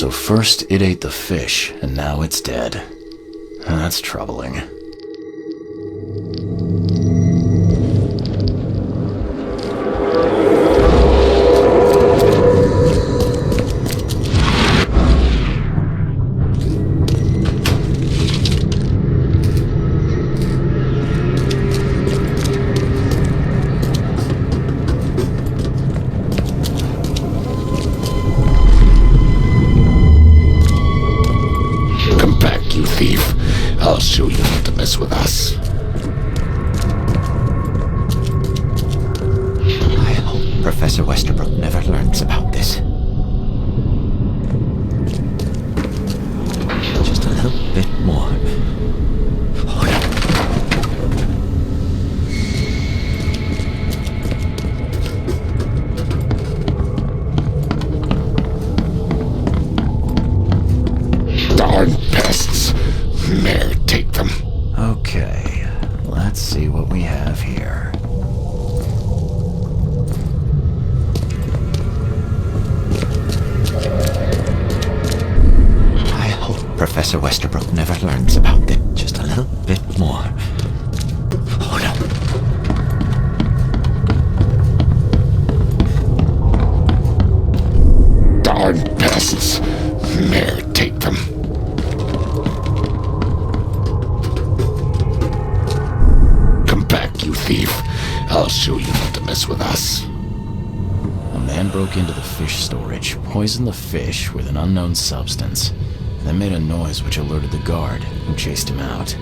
So first it ate the fish, and now it's dead. That's troubling. I'll show you not to mess with us. I hope Professor Westerbrook never learns about this. Just a little bit more. Hold on. Darn pests. There, take them. Okay, let's see what we have here. I hope Professor Westerbrook never learns about it. Just a little bit more. Hold on. Darn pests. There, take them. You thief. I'll show you not to mess with us. A man broke into the fish storage, poisoned the fish with an unknown substance, and then made a noise which alerted the guard, who chased him out.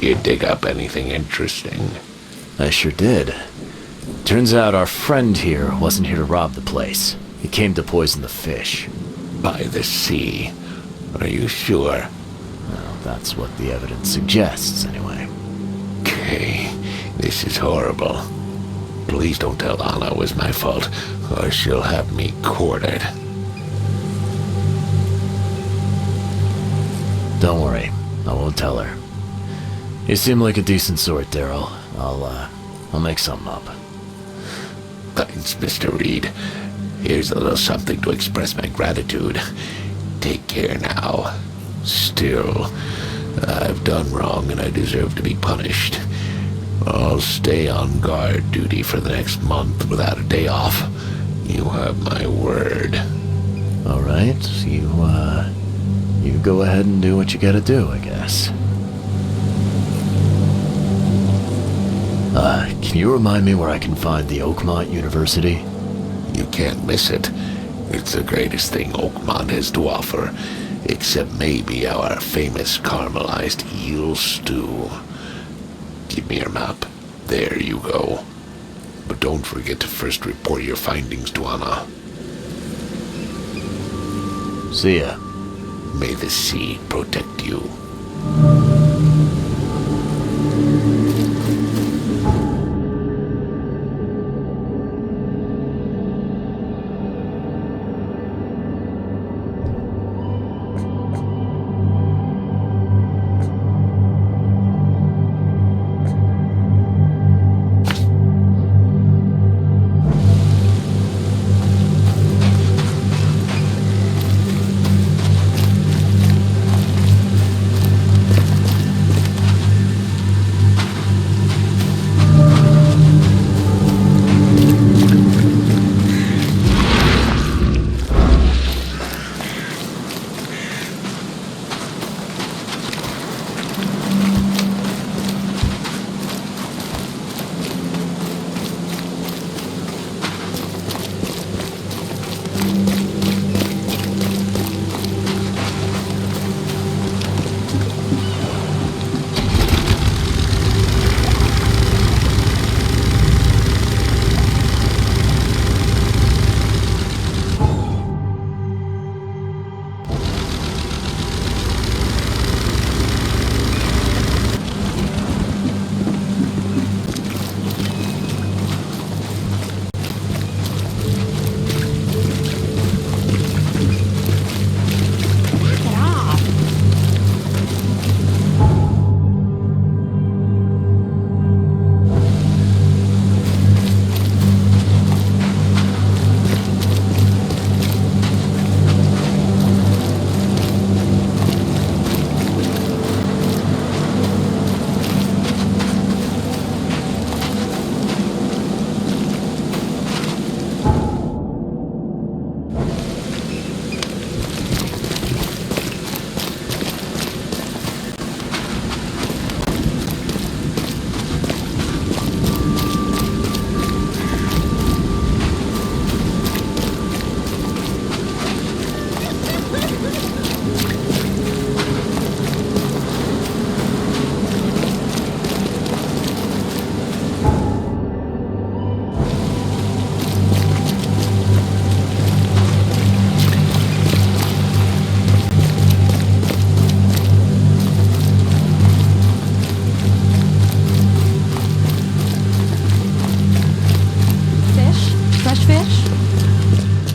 You dig up anything interesting? I sure did. Turns out our friend here wasn't here to rob the place. He came to poison the fish. By the sea. Are you sure? Well, that's what the evidence suggests, anyway. Okay, this is horrible. Please don't tell Anna it was my fault, or she'll have me quartered. Don't worry, I won't tell her. You seem like a decent sort, Daryl. I'll make something up. Thanks, Mr. Reed. Here's a little something to express my gratitude. Take care now. Still, I've done wrong and I deserve to be punished. I'll stay on guard duty for the next month without a day off. You have my word. All right, you go ahead and do what you gotta do, I guess. Can you remind me where I can find the Oakmont University? You can't miss it. It's the greatest thing Oakmont has to offer, except maybe our famous caramelized eel stew. Give me your map. There you go. But don't forget to first report your findings to Anna. See ya. May the sea protect you.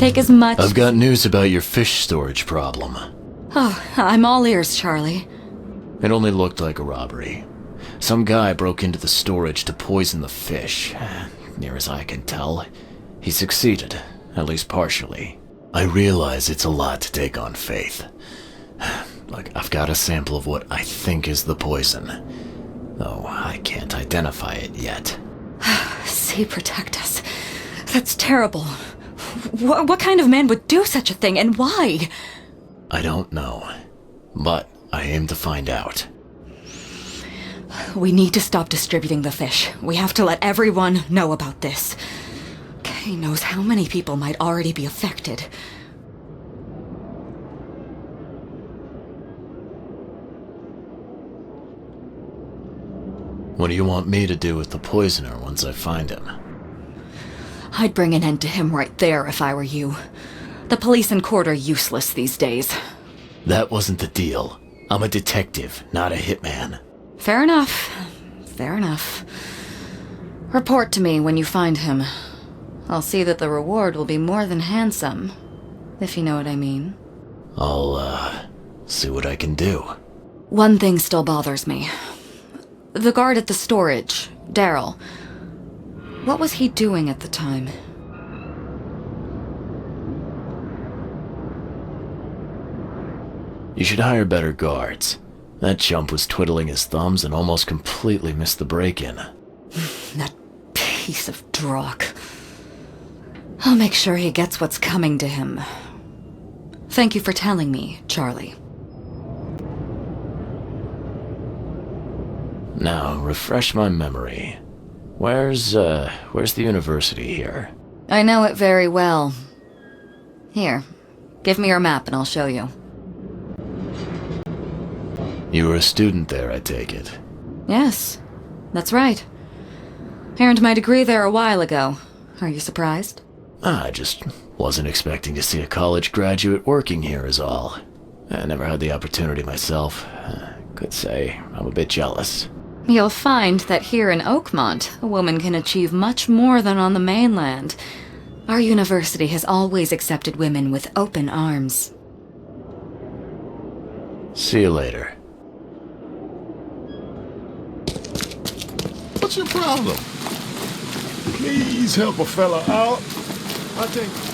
Take as much... I've got news about your fish storage problem. Oh, I'm all ears, Charlie. It only looked like a robbery. Some guy broke into the storage to poison the fish. Near as I can tell, he succeeded, at least partially. I realize it's a lot to take on faith. Look, I've got a sample of what I think is the poison, though I can't identify it yet. See, protect us. That's terrible. What kind of man would do such a thing, and why? I don't know, but I aim to find out. We need to stop distributing the fish. We have to let everyone know about this. Kay knows how many people might already be affected. What do you want me to do with the poisoner once I find him? I'd bring an end to him right there if I were you. The police and court are useless these days. That wasn't the deal. I'm a detective, not a hitman. Fair enough. Fair enough. Report to me when you find him. I'll see that the reward will be more than handsome, if you know what I mean. I'll, see what I can do. One thing still bothers me. The guard at the storage, Daryl. What was he doing at the time? You should hire better guards. That chump was twiddling his thumbs and almost completely missed the break-in. That piece of drock. I'll make sure he gets what's coming to him. Thank you for telling me, Charlie. Now, refresh my memory. Where's the university here? I know it very well. Here, give me your map and I'll show you. You were a student there, I take it. Yes, that's right. Earned my degree there a while ago. Are you surprised? I just wasn't expecting to see a college graduate working here is all. I never had the opportunity myself. Could say I'm a bit jealous. You'll find that here in Oakmont, a woman can achieve much more than on the mainland. Our university has always accepted women with open arms. See you later. What's your problem? Please help a fella out. I think...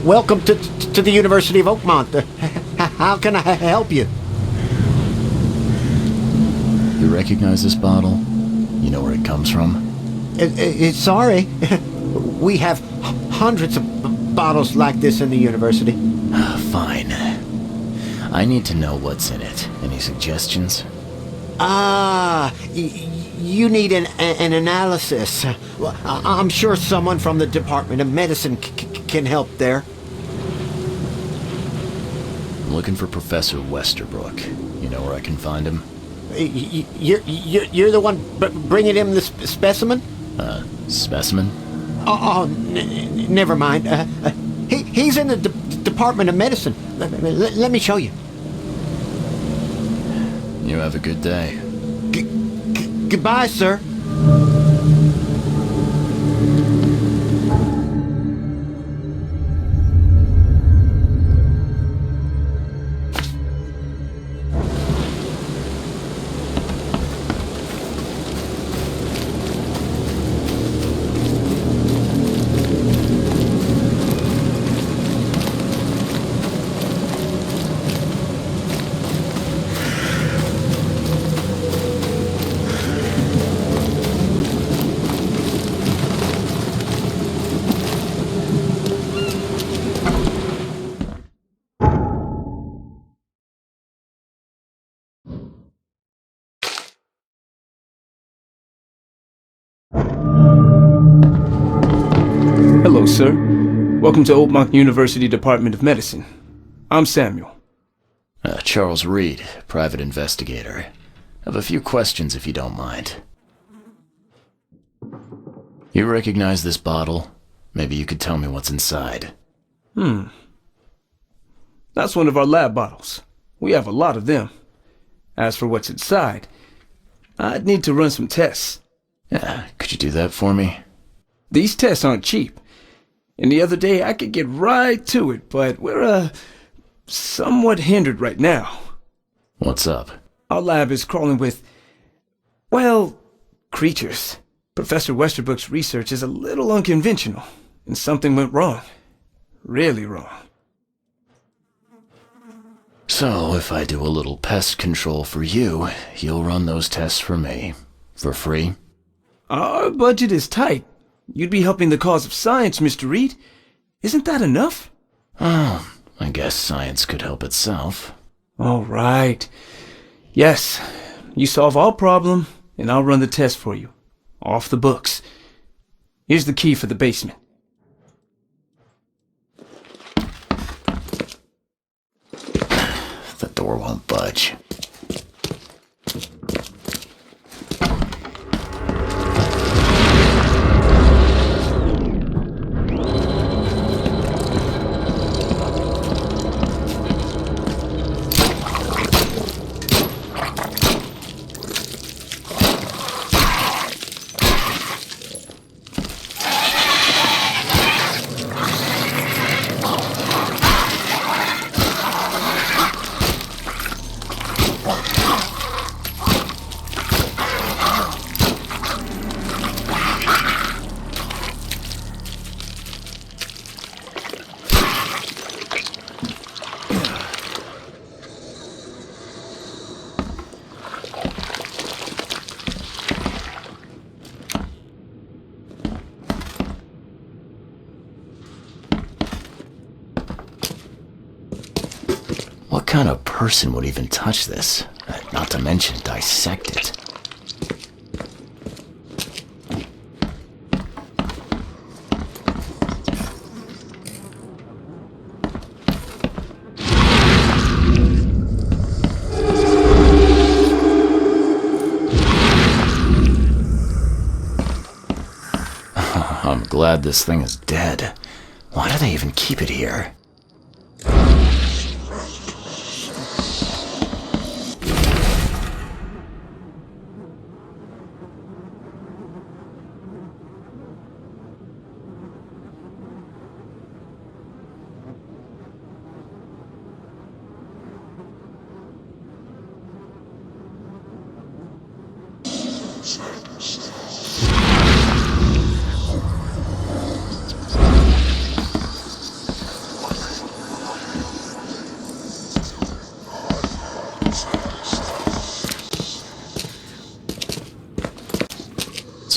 Welcome to the University of Oakmont. How can I help you? You recognize this bottle? You know where it comes from? Sorry. We have hundreds of bottles like this in the university. Fine. I need to know what's in it. Any suggestions? You need an analysis. Well, I'm sure someone from the Department of Medicine can help there. I'm looking for Professor Westerbrook. You know where I can find him? You're the one bringing him the specimen? Specimen? Never mind. He's in the Department of Medicine. Let me show you. You have a good day. Goodbye, sir. Hello, sir. Welcome to Oakmont University Department of Medicine. I'm Samuel. Charles Reed, private investigator. Have a few questions if you don't mind. You recognize this bottle? Maybe you could tell me what's inside. That's one of our lab bottles. We have a lot of them. As for what's inside, I'd need to run some tests. Yeah, could you do that for me? These tests aren't cheap. And the other day I could get right to it, but we're, somewhat hindered right now. What's up? Our lab is crawling with, well, creatures. Professor Westerbrook's research is a little unconventional, and something went wrong. Really wrong. So, if I do a little pest control for you, you'll run those tests for me. For free? Our budget is tight. You'd be helping the cause of science, Mr. Reed. Isn't that enough? Oh, I guess science could help itself. All right. Yes, you solve our problem, and I'll run the test for you. Off the books. Here's the key for the basement. The door won't budge. What kind of person would even touch this? Not to mention dissect it. I'm glad this thing is dead. Why do they even keep it here?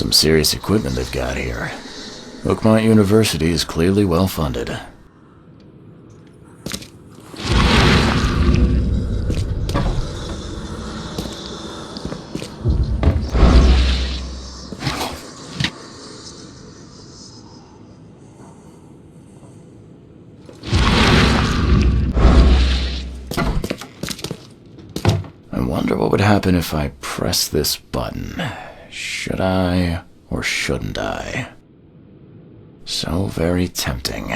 Some serious equipment they've got here. Oakmont University is clearly well funded. I wonder what would happen if I press this button. Should I or shouldn't I? So very tempting.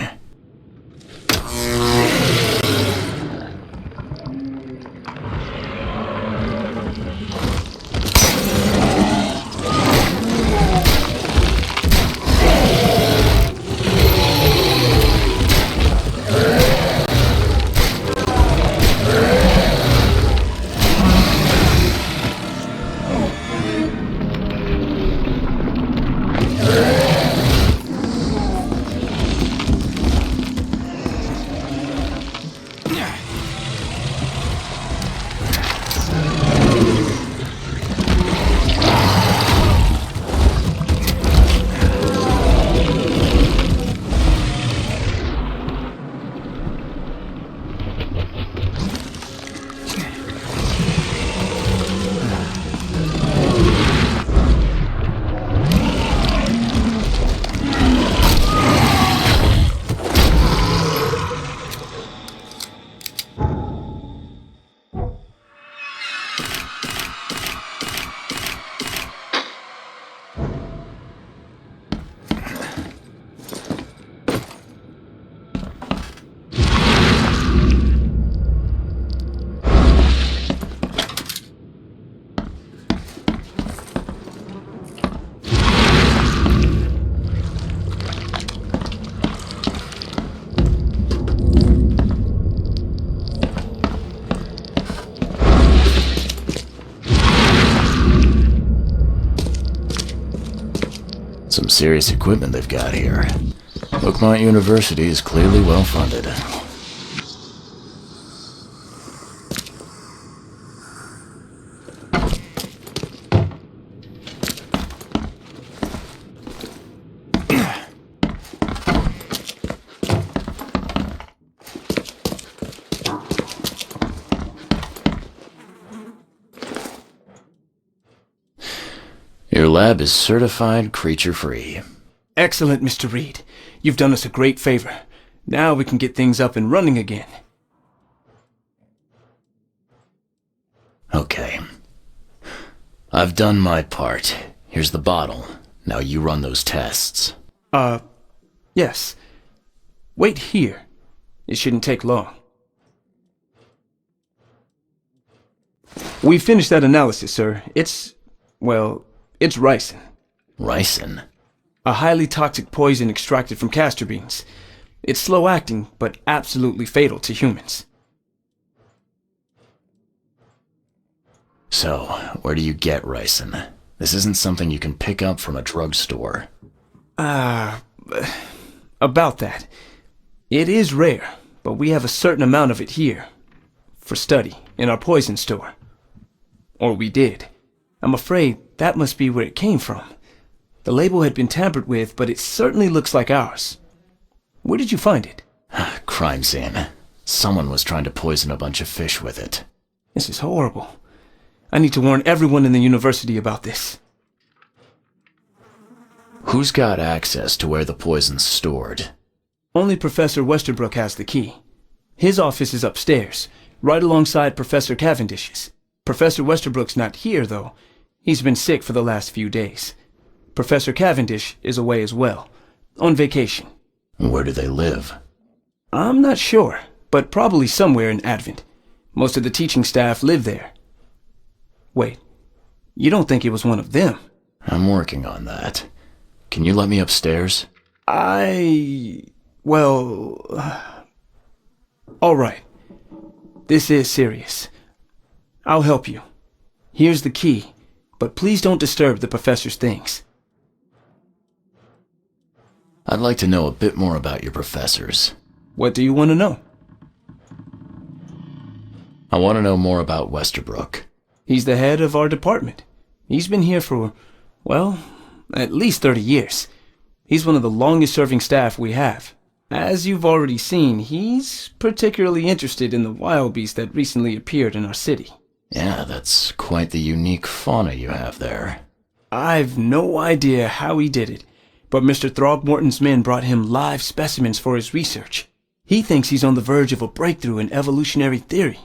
Some serious equipment they've got here. Oakmont University is clearly well funded. Your lab is certified creature-free. Excellent, Mr. Reed. You've done us a great favor. Now we can get things up and running again. Okay. I've done my part. Here's the bottle. Now you run those tests. Yes. Wait here. It shouldn't take long. We finished that analysis, sir. It's ricin. Ricin? A highly toxic poison extracted from castor beans. It's slow-acting, but absolutely fatal to humans. So, where do you get ricin? This isn't something you can pick up from a drugstore. About that. It is rare, but we have a certain amount of it here. For study, in our poison store. Or we did. I'm afraid that must be where it came from. The label had been tampered with, but it certainly looks like ours. Where did you find it? Crime scene. Someone was trying to poison a bunch of fish with it. This is horrible. I need to warn everyone in the university about this. Who's got access to where the poison's stored? Only Professor Westerbrook has the key. His office is upstairs, right alongside Professor Cavendish's. Professor Westerbrook's not here, though. He's been sick for the last few days. Professor Cavendish is away as well, on vacation. Where do they live? I'm not sure, but probably somewhere in Advent. Most of the teaching staff live there. Wait, you don't think it was one of them? I'm working on that. Can you let me upstairs? All right. This is serious. I'll help you. Here's the key, but please don't disturb the professor's things. I'd like to know a bit more about your professors. What do you want to know? I want to know more about Westerbrook. He's the head of our department. He's been here for, At least 30 years. He's one of the longest-serving staff we have. As you've already seen, he's particularly interested in the wild beast that recently appeared in our city. Yeah, that's quite the unique fauna you have there. I've no idea how he did it, but Mr. Throgmorton's men brought him live specimens for his research. He thinks he's on the verge of a breakthrough in evolutionary theory.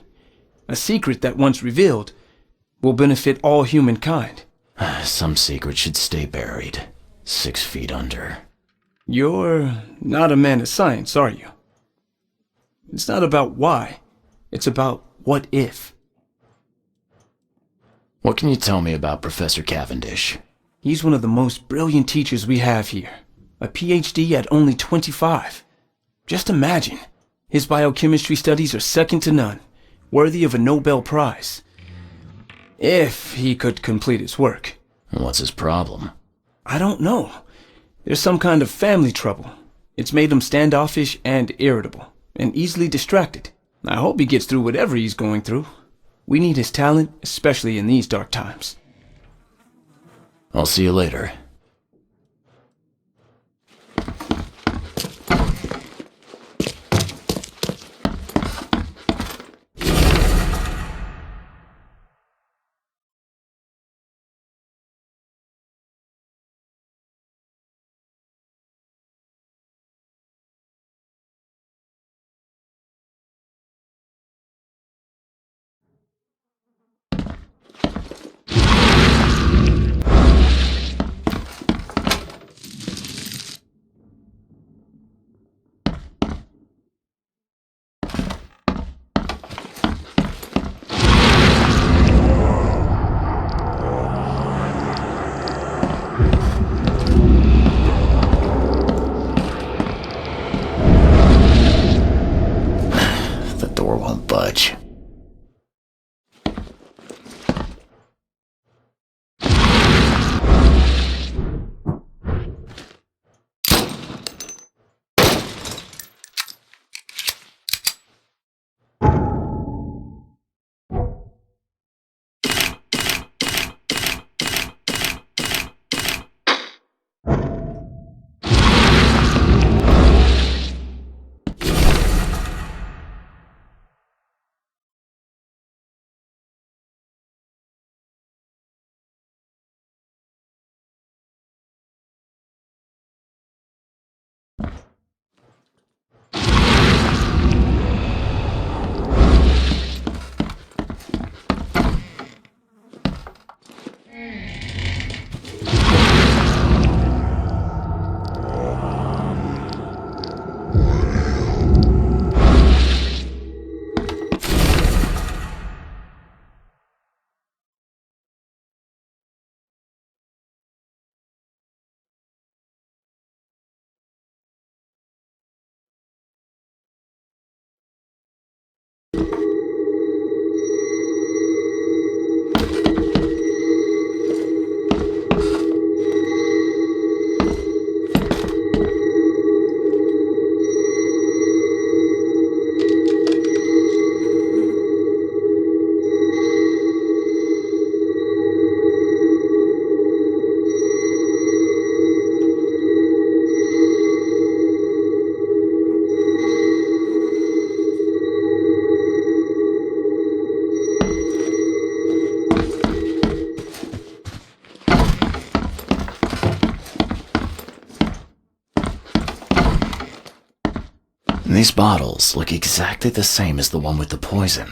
A secret that, once revealed, will benefit all humankind. Some secret should stay buried, 6 feet under. You're not a man of science, are you? It's not about why. It's about what if. What can you tell me about Professor Cavendish? He's one of the most brilliant teachers we have here. A PhD at only 25. Just imagine. His biochemistry studies are second to none, worthy of a Nobel Prize. If he could complete his work. What's his problem? I don't know. There's some kind of family trouble. It's made him standoffish and irritable, and easily distracted. I hope he gets through whatever he's going through. We need his talent, especially in these dark times. I'll see you later. Budge. These bottles look exactly the same as the one with the poison.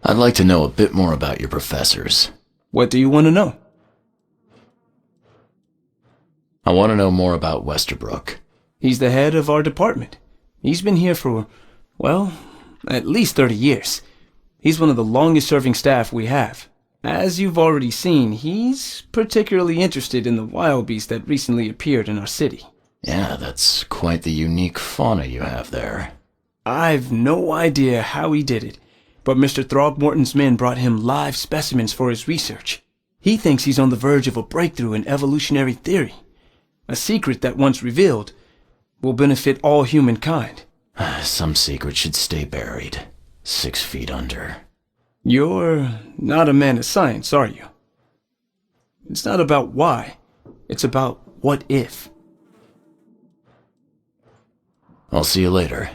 I'd like to know a bit more about your professors. What do you want to know? I want to know more about Westerbrook. He's the head of our department. He's been here for, well, at least 30 years. He's one of the longest-serving staff we have. As you've already seen, he's particularly interested in the wild beast that recently appeared in our city. Yeah, that's quite the unique fauna you have there. I've no idea how he did it, but Mr. Throgmorton's men brought him live specimens for his research. He thinks he's on the verge of a breakthrough in evolutionary theory. A secret that, once revealed, will benefit all humankind. Some secret should stay buried, 6 feet under. You're not a man of science, are you? It's not about why. It's about what if. I'll see you later.